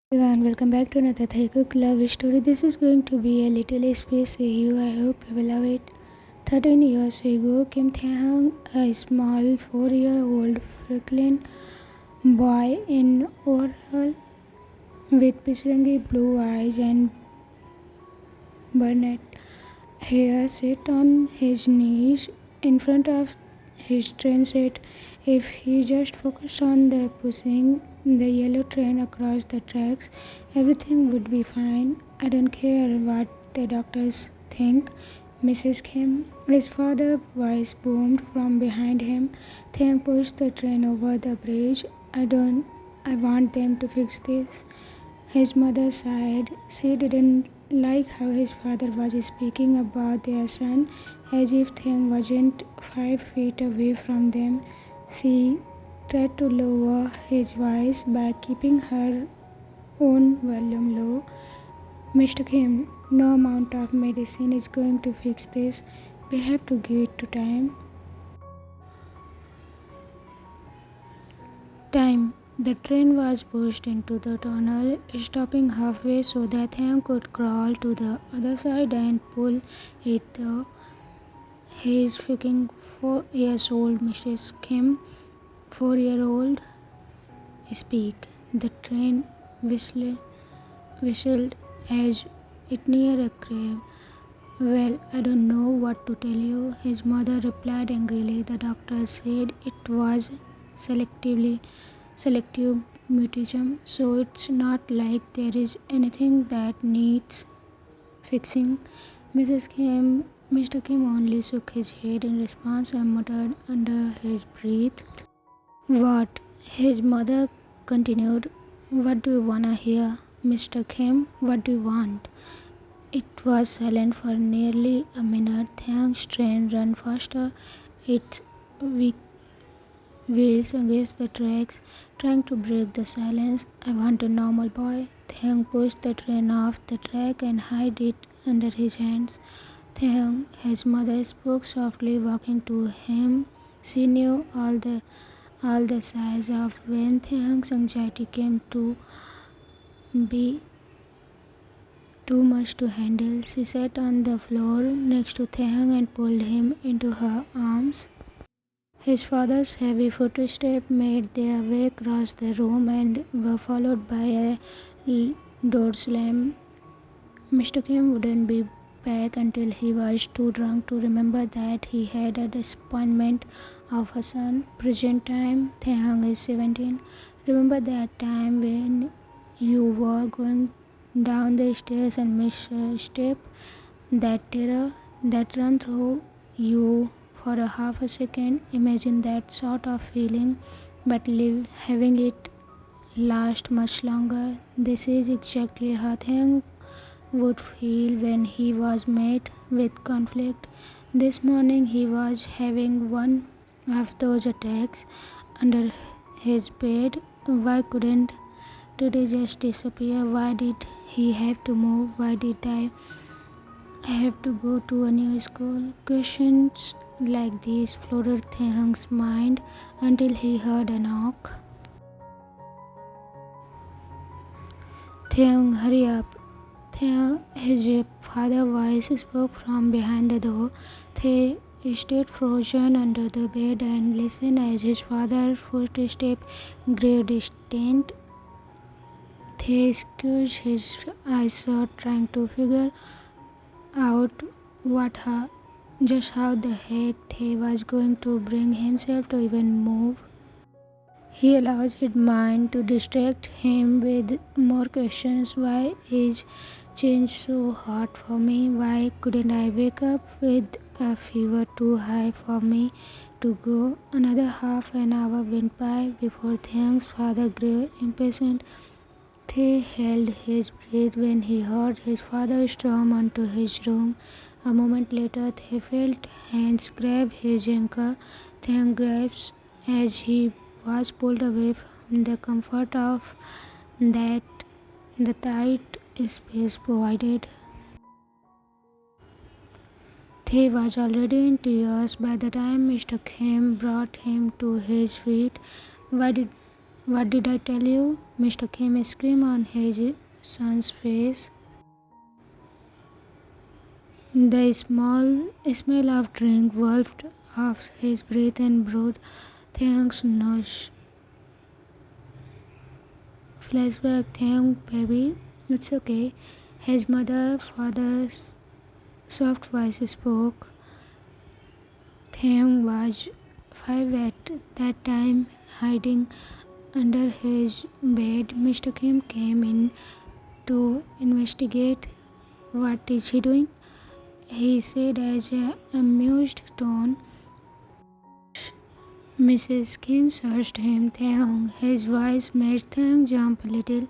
Everyone, welcome back to another Taekook love story. This is going to be a little space for you. I hope you will love it. 13 years ago, Kim Taehyung, a small 4-year-old Brooklyn boy in Oral with pistachio blue eyes and brunette hair, sat on his knees in front of his train set. If he just focused on the pushing the yellow train across the tracks, everything would be fine. I don't care what the doctors think. Mrs. Kim, his father's voice boomed from behind him. Thang pushed the train over the bridge. I want them to fix this. His mother sighed. She didn't like how his father was speaking about their son as if Thing wasn't 5 feet away from them. She tried to lower his voice by keeping her own volume low. Mr. Kim, no amount of medicine is going to fix this. We have to get to time. Time. The train was pushed into the tunnel, stopping halfway so that Thang could crawl to the other side and pull it through. His fucking 4 years old Mrs. Kim, 4-year-old, speak. The train whistled as it neared a grave. Well, I don't know what to tell you, his mother replied angrily. The doctor said it was selective mutism, so it's not like there is anything that needs fixing. Mr. Kim only shook his head in response and muttered under his breath. What? His mother continued. What do you wanna hear? Mr. Kim, what do you want? It was silent for nearly a minute. Thank's train ran faster, its weak wheels against the tracks, trying to break the silence. I want a normal boy. Thank pushed the train off the track and hid it under his hands. Thank, his mother spoke softly, walking to him. She knew all the size of when Thank's anxiety came to be too much to handle. She sat on the floor next to Taehyung and pulled him into her arms. His father's heavy footsteps made their way across the room and were followed by a door slam. Mr. Kim wouldn't be back until he was too drunk to remember that he had a disappointment of a son. Present time, Taehyung is 17. Remember that time when you were going down the stairs and missed a step? That terror that ran through you for a half a second. Imagine that sort of feeling, but having it last much longer. This is exactly how Thang would feel when he was met with conflict. This morning he was having one of those attacks under his bed. Why couldn't today just disappear? Why did he have to move? Why did I have to go to a new school? Questions like these flooded Taehyung's mind until he heard a knock. Taehyung, hurry up. His father's voice spoke from behind the door. Tae stayed frozen under the bed and listened as his father's footsteps grew distant. Tae squeezed his eyes shut, trying to figure out just how the heck Tae was going to bring himself to even move. He allows his mind to distract him with more questions. Why is change so hard for me? Why couldn't I wake up with a fever too high for me to go? Another half an hour went by before Thank's father grew impatient. Tae held his breath when he heard his father storm onto his room. A moment later, Tae felt hands grab his ankle. Thank grasps as he was pulled away from the comfort of that the tight space provided. Tae was already in tears by the time Mr. Kim brought him to his feet. Why did What did I tell you? Mr. Kim screamed on his son's face. The smell of drink wafted off his breath and brought Taehyung's nose. Flashback. Taehyung, baby, it's okay. His father's soft voice spoke. Taehyung was 5 at that time, hiding under his bed. Mr. Kim came in to investigate. What is he doing? He said as an amused tone. Mrs. Kim searched him. Taehyung. His voice made Taehyung jump a little.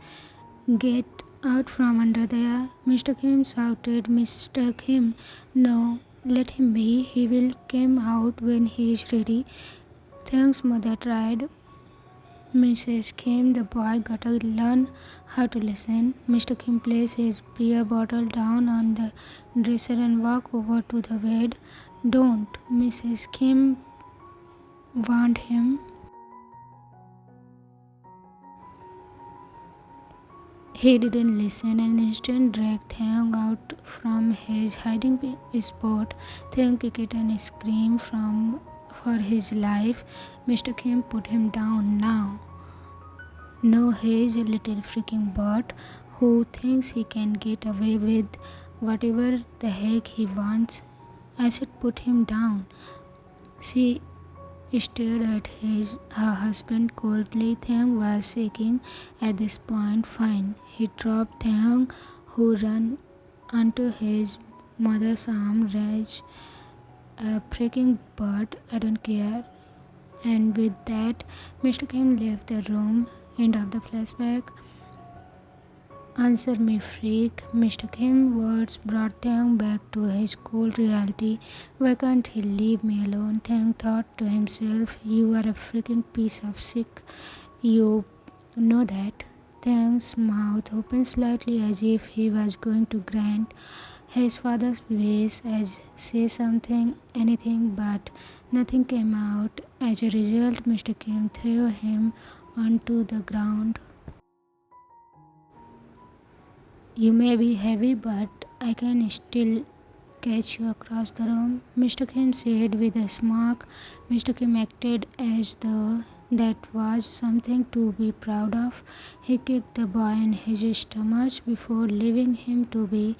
Get out from under there, Mr. Kim shouted. Mr. Kim, no, let him be. He will come out when he is ready. Taehyung's mother tried. Mrs. Kim, the boy gotta learn how to listen. Mr. Kim placed his beer bottle down on the dresser and walked over to the bed. Don't, Mrs. Kim warned him. He didn't listen and instead dragged Taehyung out from his hiding spot. Taehyung kicked and screamed for his life. Mr. Kim put him down now. No, he's a little freaking bot who thinks he can get away with whatever the heck he wants. I said put him down. She stared at her husband coldly. Taehyung was shaking at this point. Fine. He dropped Taehyung, who ran onto his mother's arm. Rage, a freaking bird, I don't care. And with that, Mr. Kim left the room. End of the flashback. Answer me, freak. Mr. Kim's words brought Taehyung back to his cold reality. Why can't he leave me alone? Taehyung thought to himself. You are a freaking piece of shit. You know that. Taehyung's mouth opened slightly as if he was going to grant his father's wish as say something, anything, but nothing came out. As a result, Mr. Kim threw him onto the ground. You may be heavy, but I can still catch you across the room, Mr. Kim said with a smirk. Mr. Kim acted as though that was something to be proud of. He kicked the boy in his stomach before leaving him to be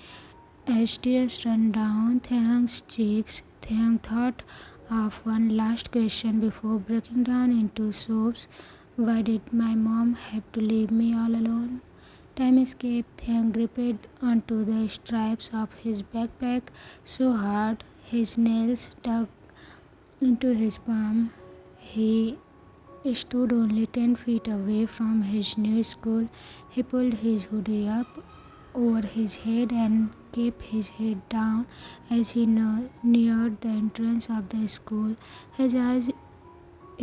as tears ran down Taehyung's cheeks. Taehyung thought of one last question before breaking down into sobs. Why did my mom have to leave me all alone? Time escaped. Taehyung gripped onto the stripes of his backpack so hard his nails dug into his palm. He stood only 10 feet away from his new school. He pulled his hoodie up over his head and kept his head down as he neared the entrance of the school. His eyes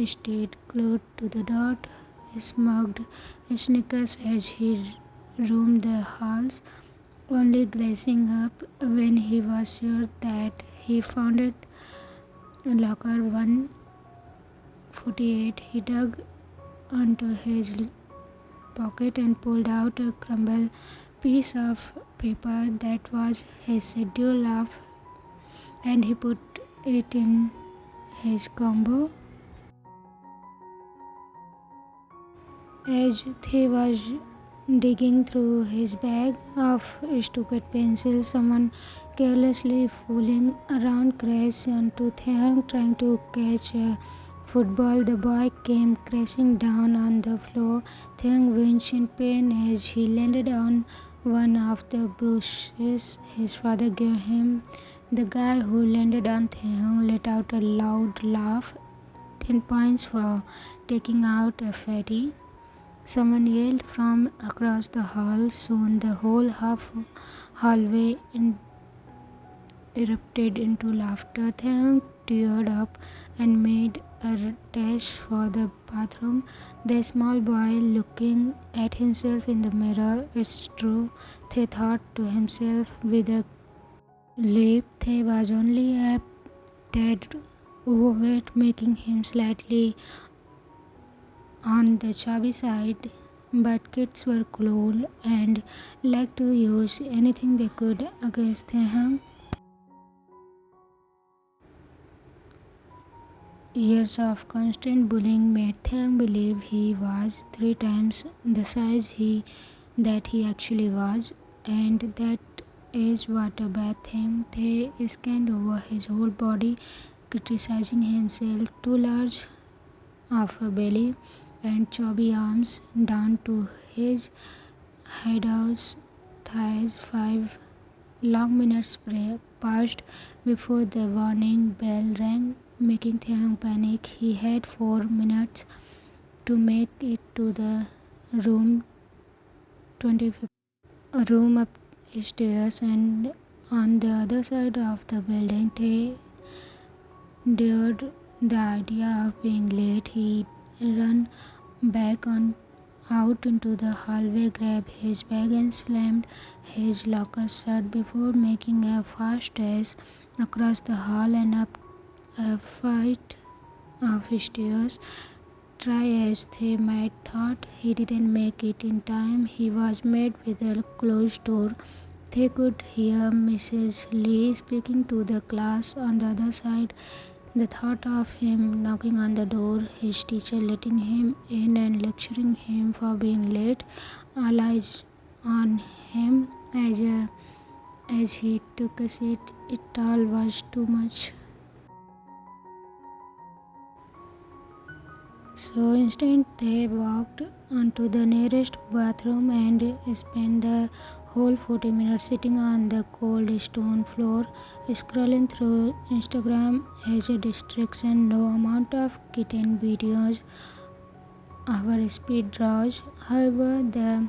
stayed glued to the dot, smoked sneakers as he roamed the halls, only glancing up when he was sure that he found it. Locker 148. He dug onto his pocket and pulled out a crumpled piece of paper that was his schedule of, and he put it in his combo. As he was digging through his bag of stupid pencils, someone carelessly fooling around crashed onto Taehyung trying to catch a football. The boy came crashing down on the floor. Taehyung winced in pain as he landed on one of the brushes his father gave him. The guy who landed on Taehyung let out a loud laugh. 10 points for taking out a fatty, someone yelled from across the hall. Soon the whole hallway erupted into laughter. Taehyung teared up and made a dash for the bathroom. The small boy looking at himself in the mirror. It's true, Tae thought to himself with a leap. Tae was only a tad overweight, making him slightly on the chubby side, but kids were cruel and liked to use anything they could against Taehyung. Years of constant bullying made Taehyung believe he was 3 times the size that he actually was, and that is what a bad thing. Tae scanned over his whole body, criticizing himself. Too large of a belly and chubby arms down to his hideout's thighs. 5 long minutes passed before the warning bell rang, making Taehyung panic. He had 4 minutes to make it to the room 25 room upstairs, and on the other side of the building. Tae dared the idea of being late. He ran back on out into the hallway, grabbed his bag and slammed his locker shut before making a fast dash across the hall and up a flight of stairs. Try as they might, thought he didn't make it in time. He was met with a closed door. They could hear Mrs. Lee speaking to the class on the other side. The thought of him knocking on the door, his teacher letting him in and lecturing him for being late, all eyes on him as he took a seat, it all was too much. So instead, they walked onto the nearest bathroom and spent the whole 40 minutes sitting on the cold stone floor, scrolling through Instagram as a distraction. No amount of kitten videos our speed draws, however,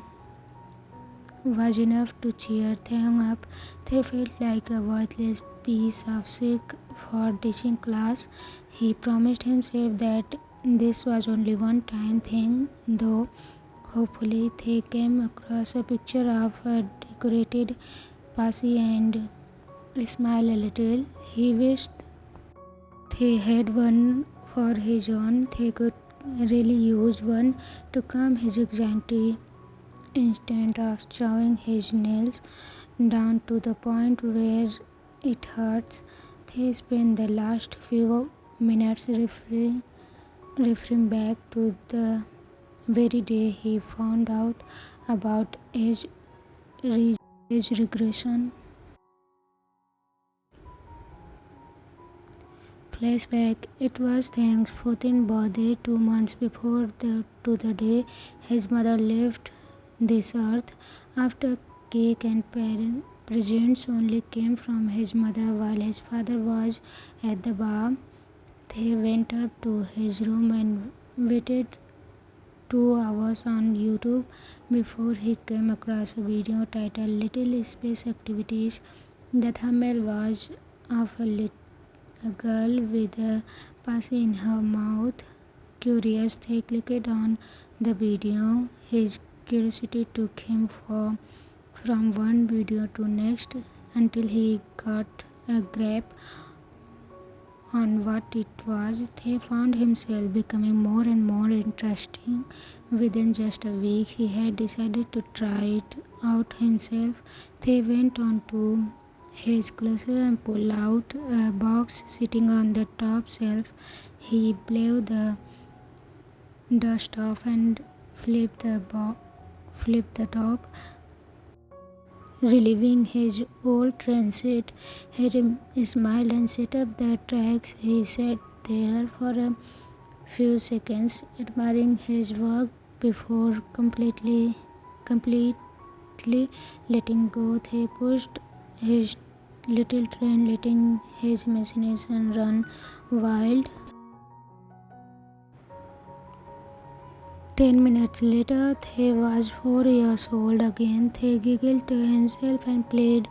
was enough to cheer Taehyung up. They felt like a worthless piece of shit for ditching class. He promised himself that this was only one-time thing, though. Hopefully, they came across a picture of a decorated passy and smiled a little. He wished they had one for his own. They could really use one to calm his anxiety instead of chewing his nails down to the point where it hurts. They spent the last few minutes referring back to the very day he found out about age regression. Flashback. It was Taehyung's 14th birthday, 2 months before to the day his mother left this earth. After cake and presents only came from his mother while his father was at the bar. They went up to his room and waited 2 hours on YouTube before he came across a video titled Little Space Activities. The thumbnail was of a girl with a pussy in her mouth. Curious, they clicked on the video. His curiosity took him from one video to next until he got a grip on what it was. They found himself becoming more and more interesting. Within just a week, he had decided to try it out himself. They went on to his closet and pulled out a box sitting on the top shelf. He blew the dust off and flipped the top, relieving his old transit. He smiled and set up the tracks. He sat there for a few seconds, admiring his work before completely letting go. He pushed his little train, letting his imagination run wild. 10 minutes later, he was 4 years old again. He giggled to himself and played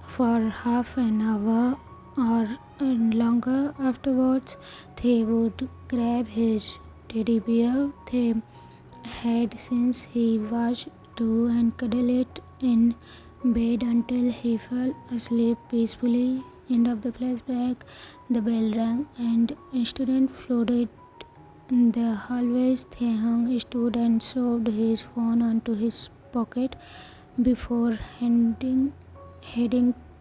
for half an hour or longer. Afterwards, they would grab his teddy bear they had since he was 2 and cuddle it in bed until he fell asleep peacefully. End of the flashback. The bell rang and a student flooded the hallways. Taehyung stood and shoved his phone onto his pocket before heading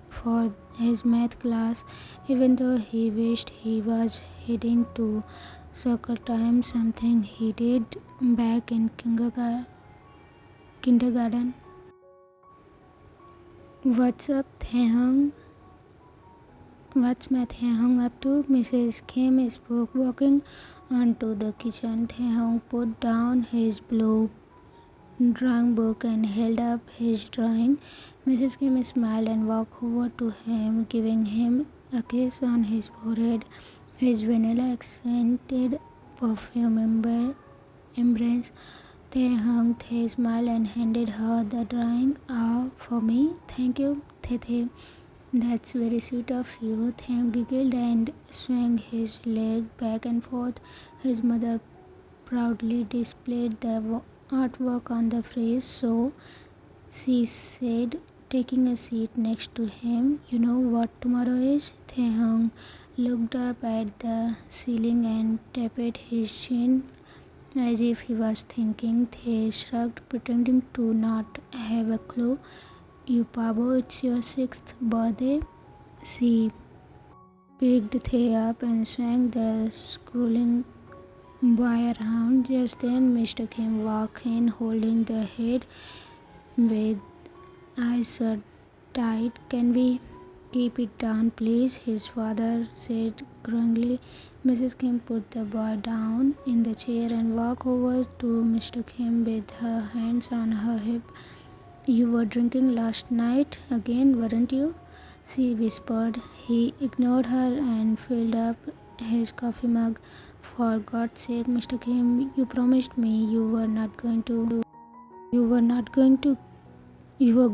for his math class. Even though he wished he was heading to soccer time, something he did back in kindergarten. What's up, Taehyung? What's Taehyung up to? Mrs. Kim spoke, walking onto the kitchen. Taehyung put down his blue drawing book and held up his drawing. Mrs. Kim smiled and walked over to him, giving him a kiss on his forehead. His vanilla accented perfume embrace. Taehyung smiled and handed her the drawing. "Ah, for me? Thank you, Tae. That's very sweet of you." Taehyung giggled and swung his leg back and forth. His mother proudly displayed the artwork on the fridge, so she said, taking a seat next to him. "You know what tomorrow is?" Taehyung looked up at the ceiling and tapped his chin as if he was thinking. Tae shrugged, pretending to not have a clue. "You pabo, it's your 6th birthday." She picked Tae up and swung the scrolling boy around. Just then, Mr. Kim walked in, holding the head with eyes shut tight. "Can we keep it down, please?" his father said grudgingly. Mrs. Kim put the boy down in the chair and walked over to Mr. Kim with her hands on her hip. "You were drinking last night again, weren't you?" she whispered. He ignored her and filled up his coffee mug. "For God's sake, Mr. Kim, you promised me you were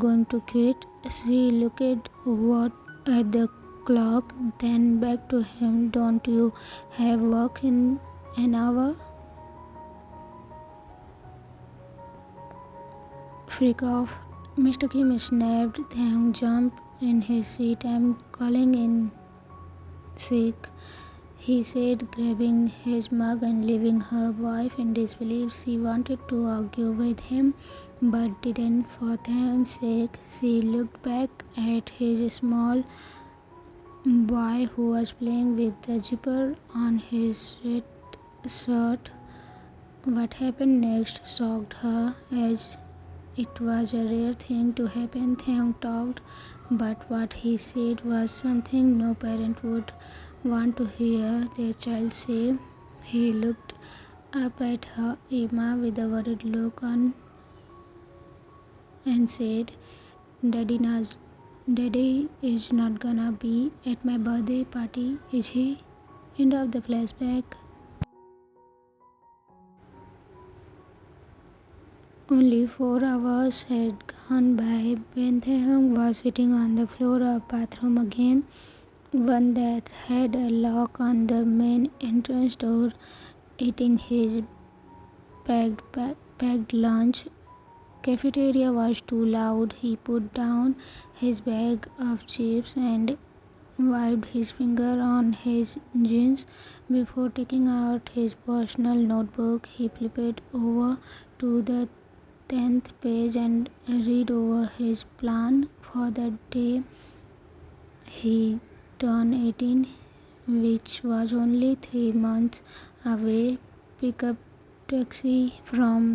going to quit." She looked at the clock, then back to him. "Don't you have work in an hour? Freak off." Mr. Kim snapped. Taehyung jumped in his seat. "I'm calling in sick," he said, grabbing his mug and leaving her wife in disbelief. She wanted to argue with him, but didn't. For Taehyung's sake, she looked back at his small boy who was playing with the zipper on his sweatshirt. What happened next shocked her, as it was a rare thing to happen. Taehyung talked, but what he said was something no parent would want to hear their child say. He looked up at her Emma with a worried look on and said, Daddy is not gonna be at my birthday party, is he?" End of the flashback. Only 4 hours had gone by when Taehyung was sitting on the floor of bathroom again, one that had a lock on the main entrance door, eating his packed lunch. Cafeteria was too loud. He put down his bag of chips and wiped his finger on his jeans before taking out his personal notebook. He flipped over to the 10th page and read over his plan for the day. He turned 18, which was only 3 months away. Pick up taxi from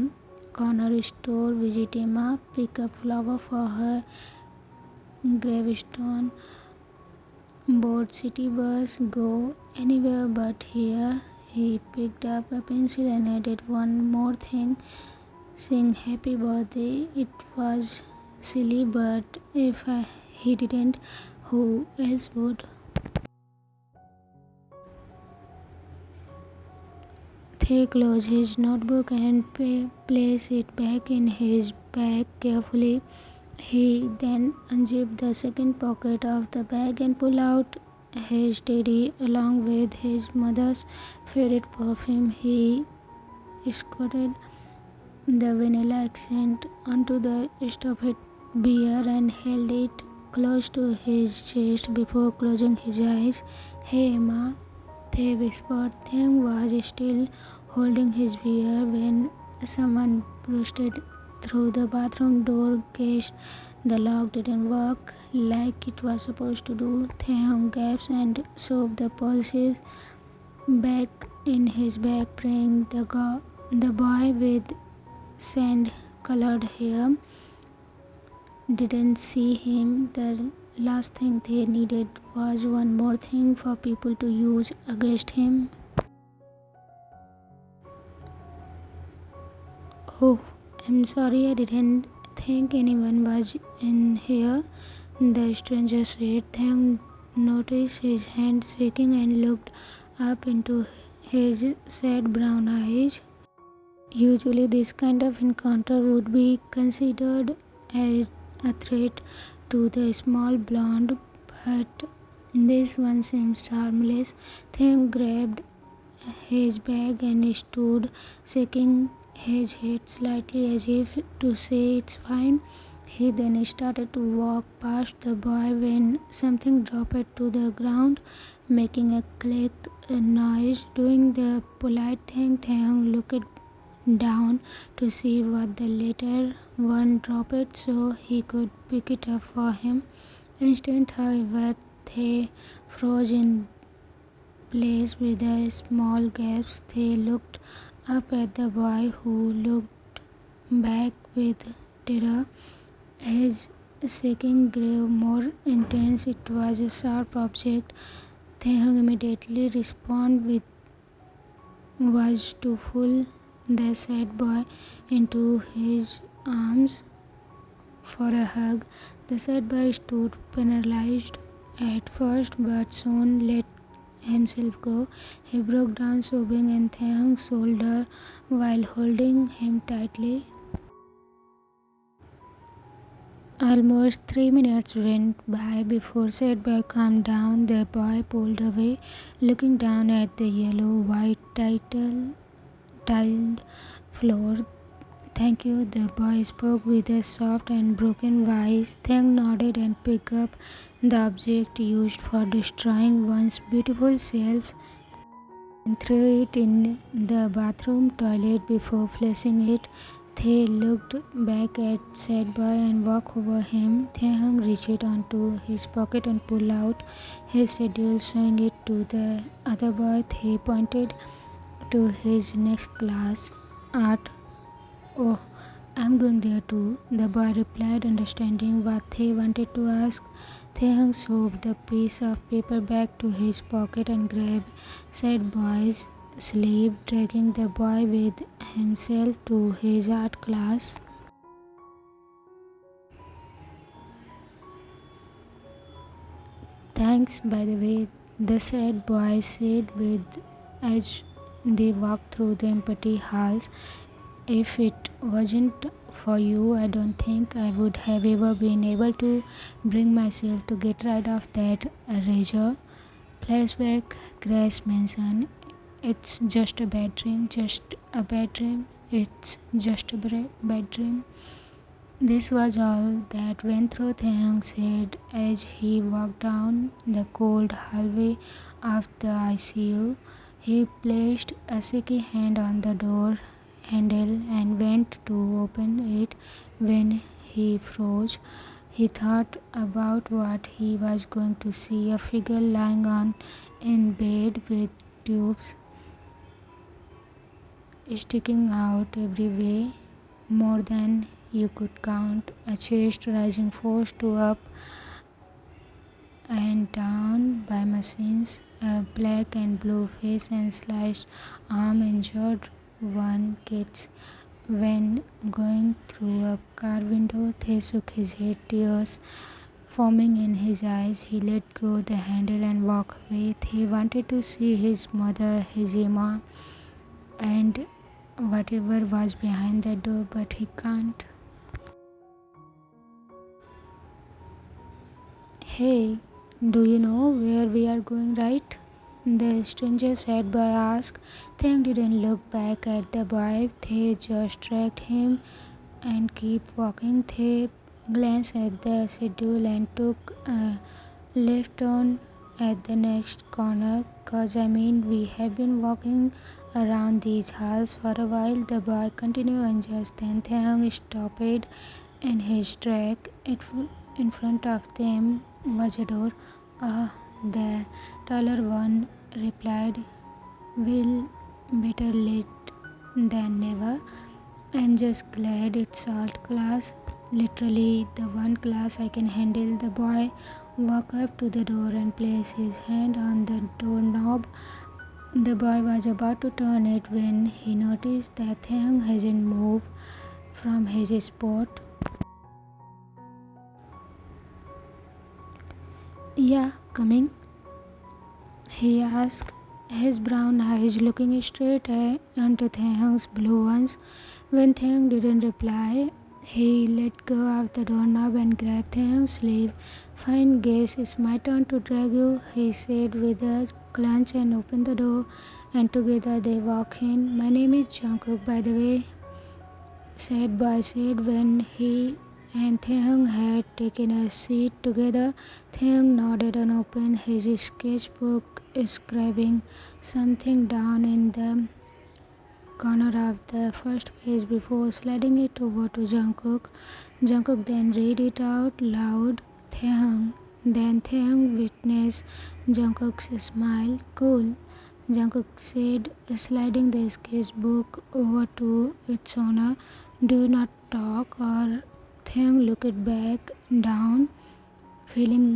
corner store, visit Emma, pick up flower for her gravestone, board city bus, go anywhere but here. He picked up a pencil and added one more thing: sing happy birthday. It was silly, but if he didn't, who else would? He closed his notebook and placed it back in his bag carefully. He then unzipped the second pocket of the bag and pulled out his teddy along with his mother's favorite perfume. He squirted the vanilla accent onto the stuffed beer and held it close to his chest before closing his eyes. "Hey Emma," Tae whispered. Taehyung was still holding his beer when someone busted through the bathroom door case. The lock didn't work like it was supposed to do. Taehyung gasped and shoved the pulses back in his bag, praying the boy with sand-colored hair didn't see him. The last thing they needed was one more thing for people to use against him. Oh, I'm sorry, I didn't think anyone was in here, the stranger said. Thang noticed his hand shaking and looked up into his sad brown eyes. Usually, this kind of encounter would be considered as a threat to the small blonde, but this one seems harmless. Thang grabbed his bag and stood, shaking his head slightly as if to say it's fine. He then started to walk past the boy when something dropped to the ground, making a click noise. Doing the polite thing, Taehyung looked down to see what the latter one dropped so he could pick it up for him. Instant, however, they froze in place with a small gasp. They looked up at the boy, who looked back with terror. His shaking grew more intense. It was a sharp object. Taehyung immediately responded with was to pull the sad boy into his arms for a hug. The sad boy stood paralyzed at first, but soon let himself go. He broke down, sobbing in Taehyung's shoulder while holding him tightly. Almost 3 minutes went by before sad boy calmed down. The boy pulled away, looking down at the yellow-white tiled floor. Thank you, the boy spoke with a soft and broken voice. Thang nodded and picked up the object used for destroying one's beautiful self and threw it in the bathroom toilet before flushing it. They looked back at sad boy and walked over him. Taehyung reached onto his pocket and pulled out his schedule, showing it to the other boy. He pointed to his next class, art. Oh, I'm going there too, the boy replied, understanding what they wanted to ask. Taehyung shoved the piece of paper back to his pocket and grabbed sad boy's sleeve, dragging the boy with himself to his art class. Thanks, by the way, the sad boy said with as they walked through the empty halls. If it wasn't for you, I don't think I would have ever been able to bring myself to get rid of that erasure. Flashback, Grace mentioned, it's just a bad dream, just a bad dream, it's just a bad dream. This was all that went through Taehyung's head as he walked down the cold hallway of the ICU. He placed a shaky hand on the door handle and went to open it when he froze. He thought about what he was going to see, a figure lying on in bed with tubes sticking out every way, more than you could count, a chest rising forced to up and down by machines, a black and blue face and sliced arm, injured one gets when going through a car window. They shook his head, tears forming in his eyes. He let go the handle and walked away. He wanted to see his mother, his Emma, and whatever was behind the door, but he can't. Hey, do you know where we are going, right? The stranger sad boy asked. Thang didn't look back at the boy. They just dragged him and keep walking. They glanced at the schedule and took a left on at the next corner. 'Cause I mean, we have been walking around these halls for a while. The boy continued, and just then Taehyung stopped in his track. In front of them was a door. Ah, the taller one replied, "Well, better late than never. I'm just glad it's art class. Literally the one class I can handle." The boy walked up to the door and placed his hand on the doorknob. The boy was about to turn it when he noticed that Taehyung hadn't moved from his spot. "Yeah, coming?" he asked, his brown eyes looking straight into Taehyung's blue ones. When Taehyung didn't reply, he let go of the doorknob and grabbed Taehyung's sleeve. "Fine, guess it's my turn to drag you," he said with a clutch, and opened the door, and together they walked in. "My name is Jungkook, by the way," boy said when he and Taehyung had taken a seat together. Taehyung nodded and opened his sketchbook, scribbling something down in the corner of the first page before sliding it over to Jungkook. Jungkook then read it out loud. Then Taehyung witnessed Jungkook's smile. "Cool," Jungkook said, sliding the sketchbook over to its owner. "Do not talk," or Taehyung looked back down, feeling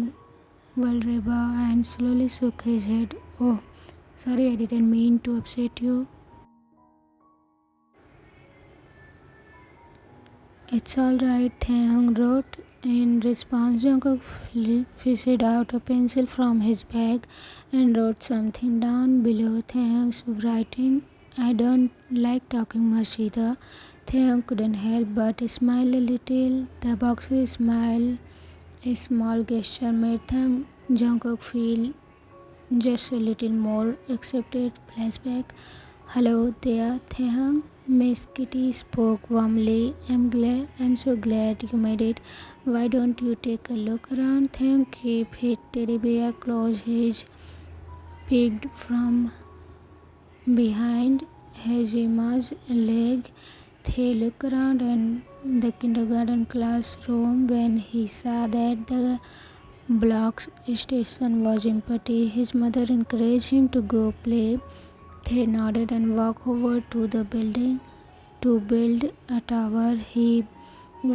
vulnerable, and slowly shook his head. "Oh, sorry, I didn't mean to upset you." "It's all right," Taehyung wrote. In response, Jungkook fished out a pencil from his bag and wrote something down below Taehyung's writing. "I don't like talking much either." Taehyung couldn't help but smile a little. The box's smile, a small gesture, made Jungkook feel just a little more accepted. Flashback. "Hello there, Taehyung," Miss Kitty spoke warmly. I'm so glad you made it. Why don't you take a look around?" Taehyung kept his teddy bear close. His peeked from behind his Emma's leg. He looked around in the kindergarten classroom when he saw that the block's station was empty. His mother encouraged him to go play. They nodded and walked over to the building to build a tower. He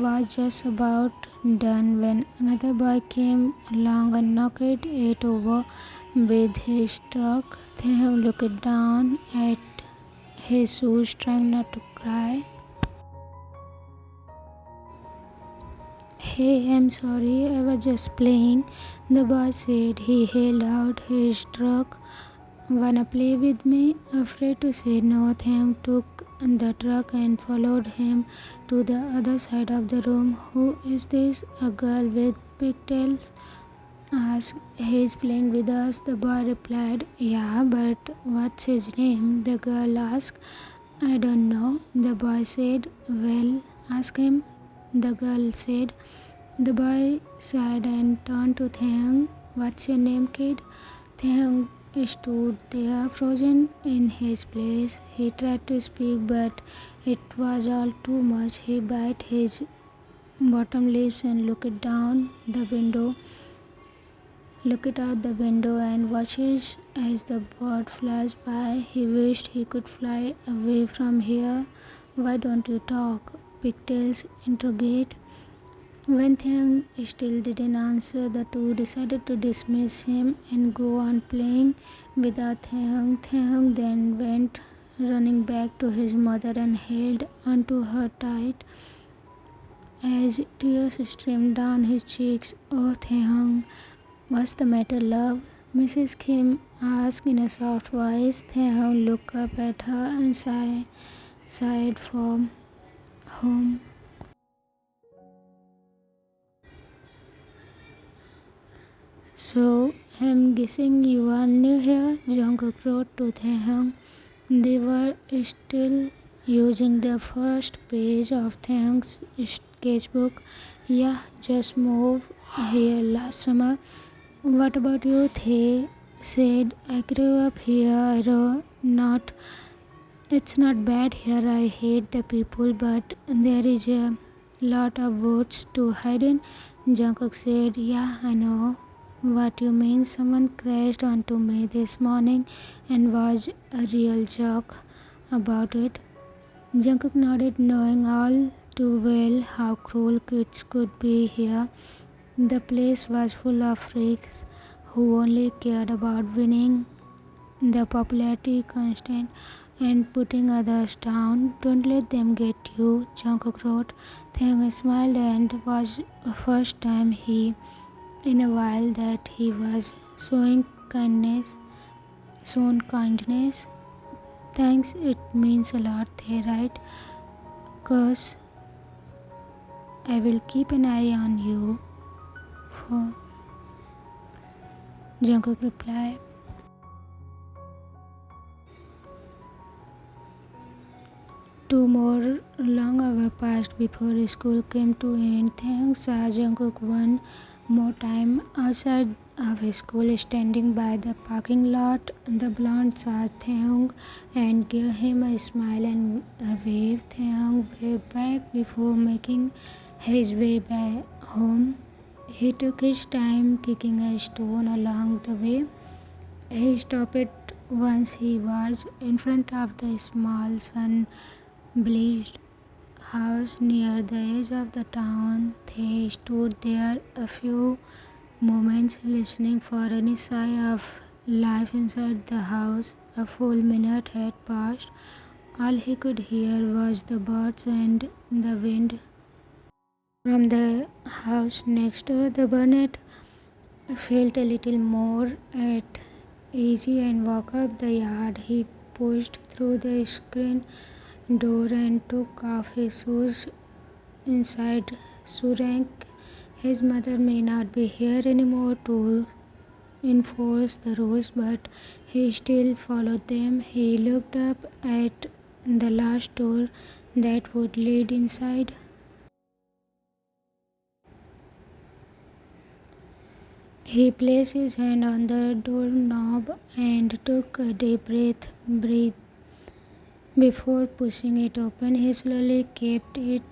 was just about done when another boy came along and knocked it over with his truck. Taehyung looked down at his shoes, trying not to cry. "Hey, I'm sorry, I was just playing," the boy said. He held out his truck. "Wanna play with me?" Afraid to say no, Taehyung took the truck and followed him to the other side of the room. "Who is this?" a girl with pigtails asked. "He's playing with us," the boy replied. "Yeah, but what's his name?" the girl asked. "I don't know," the boy said. "Well, ask him," the girl said. The boy sighed and turned to Taehyung. "What's your name, kid?" Taehyung stood there, frozen in his place. He tried to speak, but it was all too much. He bit his bottom lips and looked out the window and watched as the bird flashed by. He wished he could fly away from here. "Why don't you talk?" Pigtails interrogated. When Taehyung still didn't answer, the two decided to dismiss him and go on playing without Taehyung. Taehyung then went running back to his mother and held onto her tight as tears streamed down his cheeks. "Oh, Taehyung, what's the matter, love?" Mrs. Kim asked in a soft voice. Taehyung looked up at her and sighed for home. "So, I'm guessing you are new here," Jungkook wrote to Taehyung. They were still using the first page of Taehyung's sketchbook. "Yeah, just moved here last summer." "What about you?" Tae said. "I grew up here, not It's not bad here, I hate the people, but there is a lot of votes to hide in. Jungkook said, yeah, I know what you mean. Someone crashed onto me this morning and was a real joke about it. Jungkook nodded, knowing all too well how cruel kids could be here. The place was full of freaks who only cared about winning, the popularity constant, and putting others down. Don't let them get you, Jungkook wrote. Taehyung smiled, and was the first time in a while that he was shown kindness. Thanks, it means a lot, they right? Cause I will keep an eye on you. For Jungkook replied. Two more long hours passed before school came to end. Taehyung saw Jungkook one more time outside of school, standing by the parking lot. The blonde saw Taehyung and gave him a smile and a wave. Taehyung waved back before making his way back home. He took his time, kicking a stone along the way. He stopped once he was in front of the small sun-bleached house near the edge of the town. They stood there a few moments, listening for any sign of life inside the house. A full minute had passed. All he could hear was the birds and the wind from the house next door. The Burnett felt a little more at ease and walked up the yard. He pushed through the screen door and took off his shoes. Inside, Surank, his mother may not be here anymore to enforce the rules, but he still followed them. He looked up at the last door that would lead inside. He placed his hand on the doorknob and took a deep breath before pushing it open. He slowly kept it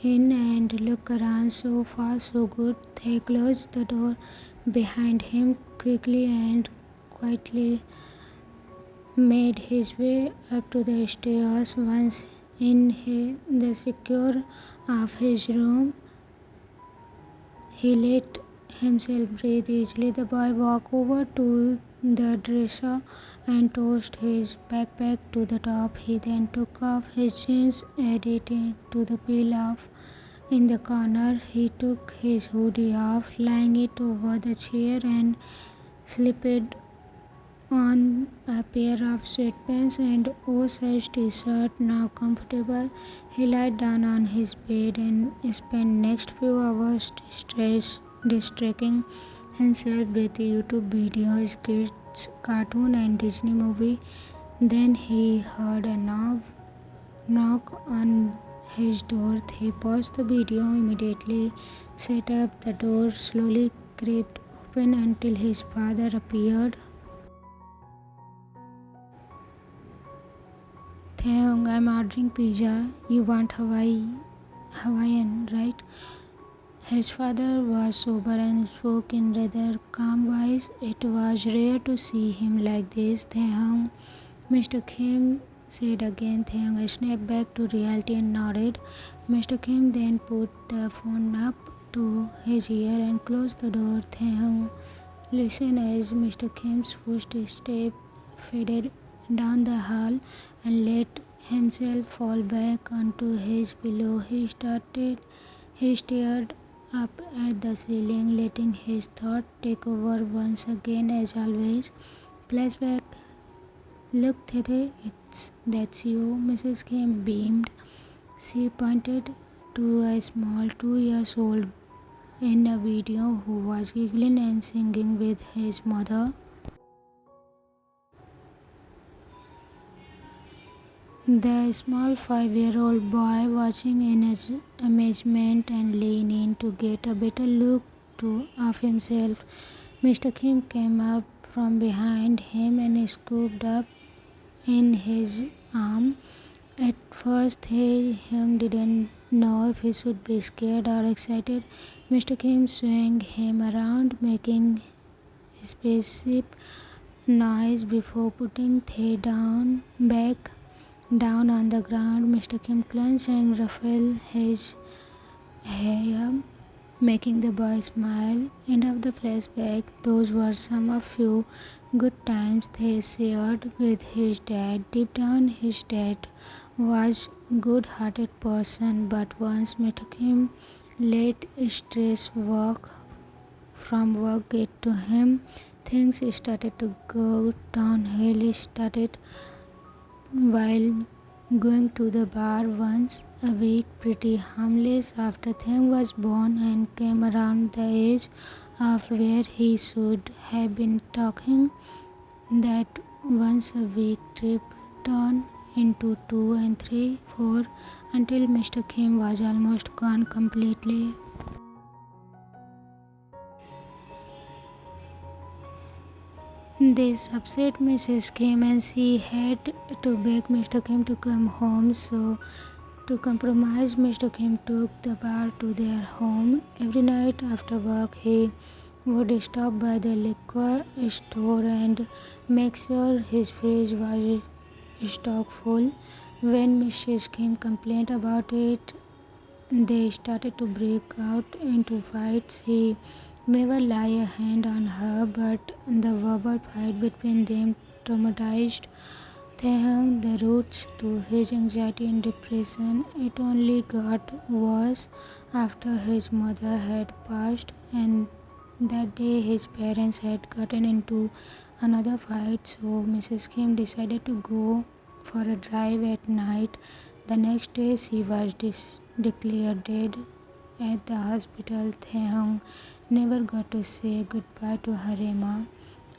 in and looked around. So far, so good. He closed the door behind him quickly and quietly made his way up to the stairs. Once in the secure of his room, he let himself breathe easily. The boy walked over to the dresser and tossed his backpack to the top. He then took off his jeans, added it to the pile off in the corner. He took his hoodie off, laying it over the chair, and slipped on a pair of sweatpants and oversized t-shirt. Now comfortable, he lied down on his bed and spent next few hours distracting himself with YouTube videos, kids, cartoon and Disney movie. Then he heard a knock on his door. He paused the video immediately, set up the door, slowly crept open until his father appeared. Taehyung, I'm ordering pizza. You want Hawaiian, right? His father was sober and spoke in rather calm voice. It was rare to see him like this. Taehyung, Mr. Kim said again. Taehyung snapped back to reality and nodded. Mr. Kim then put the phone up to his ear and closed the door. Taehyung listened as Mr. Kim's footsteps faded down the hall and let himself fall back onto his pillow. He stared up at the ceiling, letting his thought take over once again. As always, flashback. Look, Tete, that's you. Mrs. Kim beamed. She pointed to a small 2-year-old in a video who was giggling and singing with his mother. The small 5-year-old boy, watching in his amazement and leaned in to get a better look of himself. Mr. Kim came up from behind him and scooped up in his arm. At first, Taehyung didn't know if he should be scared or excited. Mr. Kim swung him around, making spaceship noise before putting Tae back down on the ground. Mr. Kim clenched and ruffled his hair, making the boy smile. End of the flashback. Those were some of few good times they shared with his dad. Deep down, his dad was a good-hearted person, but once Mr. Kim let stress from work get to him, things started to go downhill. He started while going to the bar once a week, pretty harmless. After Thang was born and came around the age of where he should have been talking, that once a week trip turned into 2 and 3, 4 until Mr. Kim was almost gone completely. This upset Mrs. Kim and she had to beg Mr. Kim to come home. So, to compromise, Mr. Kim took the bar to their home. Every night after work, he would stop by the liquor store and make sure his fridge was stock full. When Mrs. Kim complained about it, they started to break out into fights. He never lay a hand on her, but the verbal fight between them traumatized Taehyung, the roots to his anxiety and depression. It only got worse after his mother had passed, and that day his parents had gotten into another fight, so Mrs. Kim decided to go for a drive at night. The next day she was declared dead at the hospital. Taehyung never got to say goodbye to her Emma.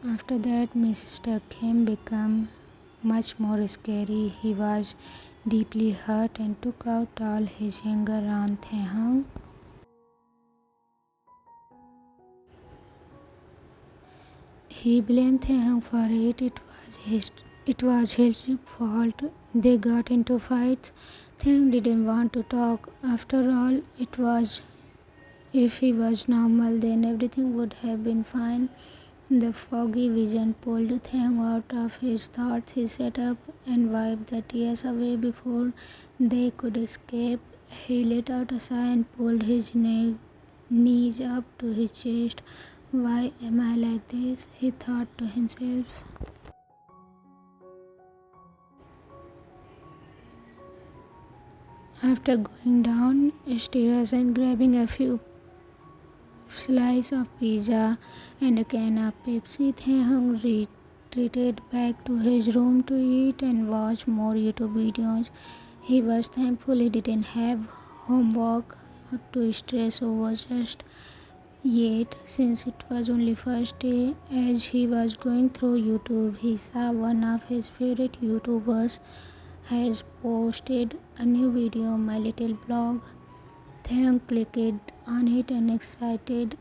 After that, Mr. Kim became much more scary. He was deeply hurt and took out all his anger on Taehyung. He blamed Taehyung for it. It was his fault. They got into fights. Taehyung didn't want to talk. After all, if he was normal, then everything would have been fine. The foggy vision pulled Taehyung out of his thoughts. He sat up and wiped the tears away before they could escape. He let out a sigh and pulled his knees up to his chest. Why am I like this? He thought to himself. After going down stairs and grabbing a few slice of pizza and a can of Pepsi, Taehyung retreated back to his room to eat and watch more YouTube videos. He was thankful he didn't have homework to stress over just yet, since it was only first day. As he was going through YouTube, he saw one of his favorite YouTubers has posted a new video on My Little Blog. Taehyung clicked on it and excited.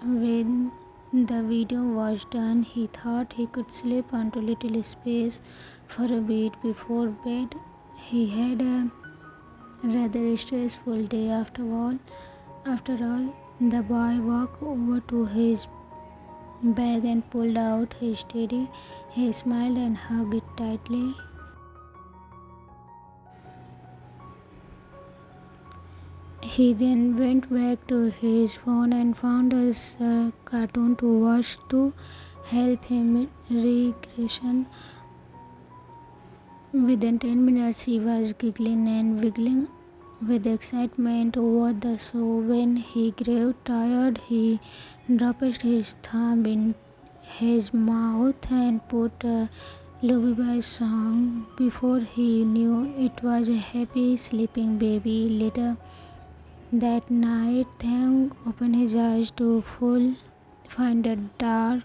When the video was done, he thought he could slip onto little space for a bit before bed. He had a rather stressful day after all. The boy walked over to his bag and pulled out his teddy. He smiled and hugged it tightly. He then went back to his phone and found a cartoon to watch to help him regression. Within 10 minutes, he was giggling and wiggling with excitement over the show. When he grew tired, he dropped his thumb in his mouth and put a lullaby song. Before he knew it was a happy sleeping baby. Later that night, Taehyung opened his eyes to find a tall,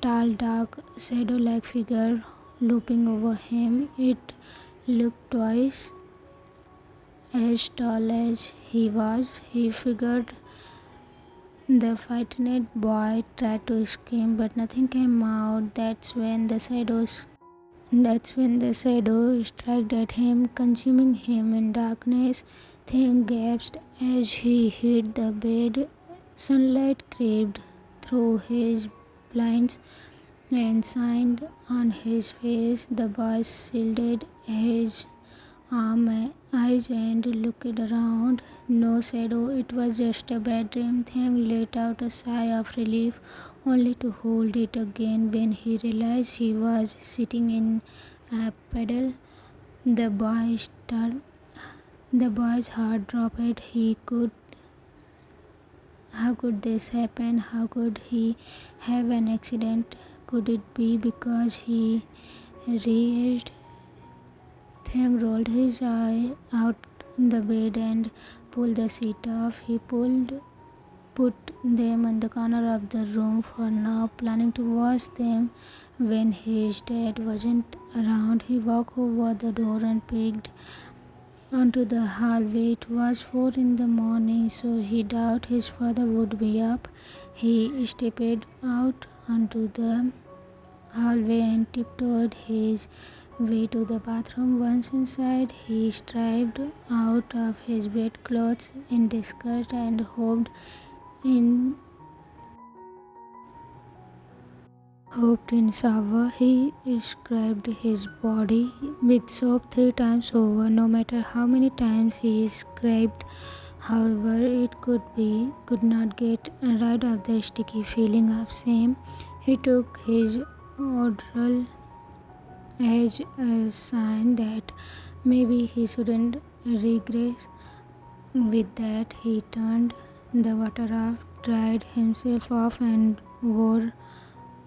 dark, shadow-like figure looping over him. It looked twice as tall as he was. He figured the frightened boy tried to scream, but nothing came out. That's when the shadow That's when the shadow struck at him, consuming him in darkness. Taehyung gasped as he hit the bed. Sunlight crept through his blinds and shined on his face. The boy shielded his eyes and looked around. No shadow, it was just a bad dream. Taehyung let out a sigh of relief, only to hold it again when he realized he was sitting in a puddle. The boy started. The boy's heart dropped. How could this happen? How could he have an accident? Could it be because he reached? Taehyung rolled his eye out the bed and pulled the sheet off. He put them in the corner of the room for now, planning to wash them when his dad wasn't around. He walked over the door and peeked onto the hallway. It was 4 in the morning, so he doubted his father would be up. He stepped out onto the hallway and tiptoed his way to the bathroom. Once inside, he stripped out of his wet clothes in disgust and in hopped in shower. He scrubbed his body with soap 3 times over. No matter how many times he scrubbed, however, it could not get rid of the sticky feeling of shame. He took his oral as a sign that maybe he shouldn't regress. With that, he turned the water off, dried himself off, and wore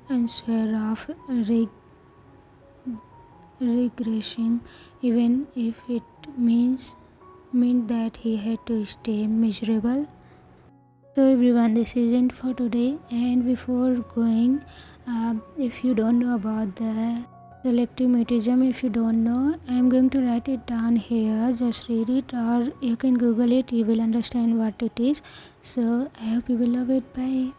and swore off regressing, even if it meant that he had to stay miserable. So everyone, this isn't for today. And before going, if you don't know about the selective mutism, if you don't know, I'm going to write it down here. Just read it, or you can Google it. You will understand what it is. So I hope you will love it. Bye.